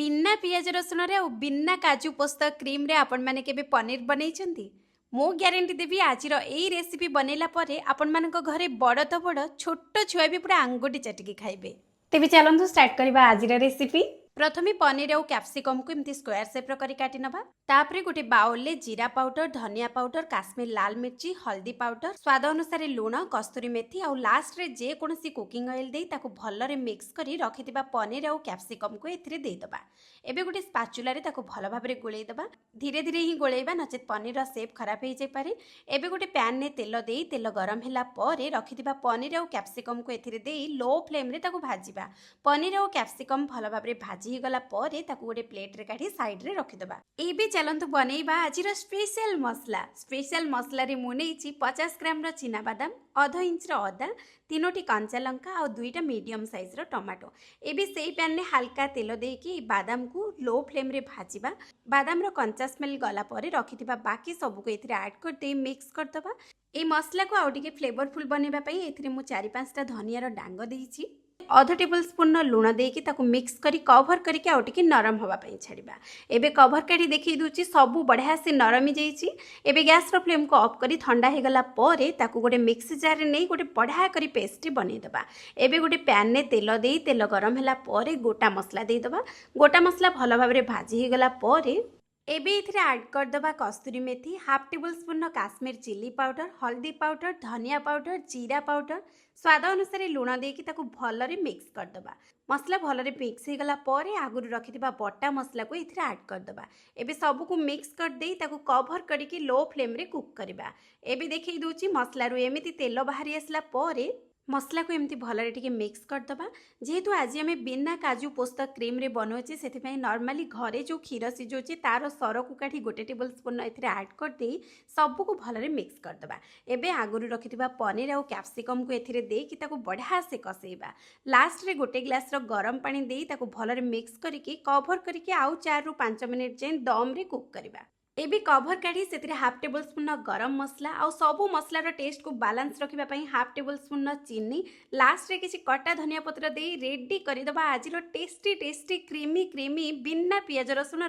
बिना पियाज रसुण रे बिना काजू पोस्त क्रीम रे आपण माने केबे पनीर बनैछंती। मो ग्यारंटी देवी आजिर एई रेसिपी बनैला परे आपण मानक घरे बड़ तो बड़ छोट छुआ भी पूरा आंगुठी चाटिकी खाइबे। तेबे चलंतु स्टार्ट करबा आजिर रेसिपी। प्रथमे पनीर और कैप्सिकम को एमती स्क्वायर शेप करी काटी नबा। तापरे गोटे बाउल ले जीरा पाउडर, धनिया पाउडर, काश्मीर लाल मिर्ची, हल्दी पाउडर, स्वाद अनुसार लूण, कस्तूरी मेथी और लास्ट रे जे कोनसी कुकिंग ऑयल दे ताकू भलरे मिक्स करी रखिथिबा पनीर और कैप्सिकम को एथिरे दे दबा। एबे गोटे स्पाचुला रे ताकू भल भाबरे गोळेई दबा। धीरे धीरे ही गोळेइबा नचेत पनीर रा शेप खराब हे जाय पारे। एबे गोटे पैन ने तेल देई तेल गरम होला परे रखिथिबा पनीर और कैप्सिकम को एथिरे देई लो फ्लेम रे ताकू भाजीबा। पनीर और कैप्सिकम भल भाबरे भाजी गला परे ताकू गोटे प्लेट रे काढी साइड रे रखिदबा। एबे चलंतु बनैबा आजिर स्पेशल मसला। स्पेशल मसला रे मु नेइची 50 ग्राम रो चिना बादाम, आधा इंच रो अदा, 3टी कंचा लंका और 2टा मीडियम साइज रो टमाटो। एबे सेई पैन ने हल्का तेल देकी बादाम को लो फ्लेम रे भाजीबा। बादाम रो कंचा स्मेल गला परे रखिथिबा बाकी सब को एथिरे ऐड कर दे मिक्स कर दबा। ए मसला को आउ टिके फ्लेवरफुल बनेबा पई एथिरे मु 4-5टा धनिया रो डांग देइची। आधा टेबल स्पून लुण देकी ताकू मिक्स करी कवर करके आउ टिके नरम होबा पई छाड़िबा। एबे कवर काढी देखि दूची सब बढ़िया से नरम ही जाइची। एबे गैस रो फ्लेम को ऑफ करी ठंडा हे गला परे ताकू गोटे मिक्सी जार रे नै गोटे बढ़िया करी पेस्ट बनै दबा। एबे गोटे पैन ने तेल देई तेल गरम होला परे गोटा मसला देई दबा। गोटा मसला भलो भाबरे भाजी हे गला परे एबे इथिरे ऐड कर दबा कस्तूरी मेथी, half tablespoon Kashmir chilli powder, हल्दी पाउडर, धनिया पाउडर, जीरा पाउडर, स्वाद अनुसार लुण देकी ताकू भलरे मिक्स कर दबा। मसला भलरे मिक्स हे गला परे आगुरु रखिथिबा बटा मसला को इथिरे ऐड कर दबा। एबे सब को मिक्स कर देई ताकू कवर करके लो फ्लेम रे कुक करबा। एबे देखै दोची मसला रु एमिति तेल बाहरी आसला परे मसला को एमती भलरे टिके मिक्स कर दबा। जेहेतु आज आम बिना काजू पोस्त क्रीम रे बनौचे से नॉर्मली घरे जो क्षीर सिझोचे तार सर को काढ़ी गोटे टेबल स्पून एथिरे ऐड कर दे सब को भलरे मिक्स कर दबा। एबे आगुरु रखिथिबा पनीर और कैप्सिकम को एथिरे देकी ताकू बढ़िया से कसेइबा। लास्ट रे गोटे ग्लास रो गरम पानी देई ताकू भलरे मिक्स करके कवर करके आउ 4 ରୁ 5 मिनिट जे दम रे कुक करबा। एबे कवर काढ़ी से हाफ टेबल स्पून गरम मसला और सबू मसलार टेस्ट को बालांस रखिबा पई हाफ टेबल स्पून चीनी, लास्ट रे किछि कटा धनिया पत्र दे रेडी करिदबा आजिर टेस्टी टेस्टी क्रीमी क्रीमी बिना पियाज रसुण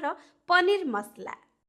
पनीर मसला।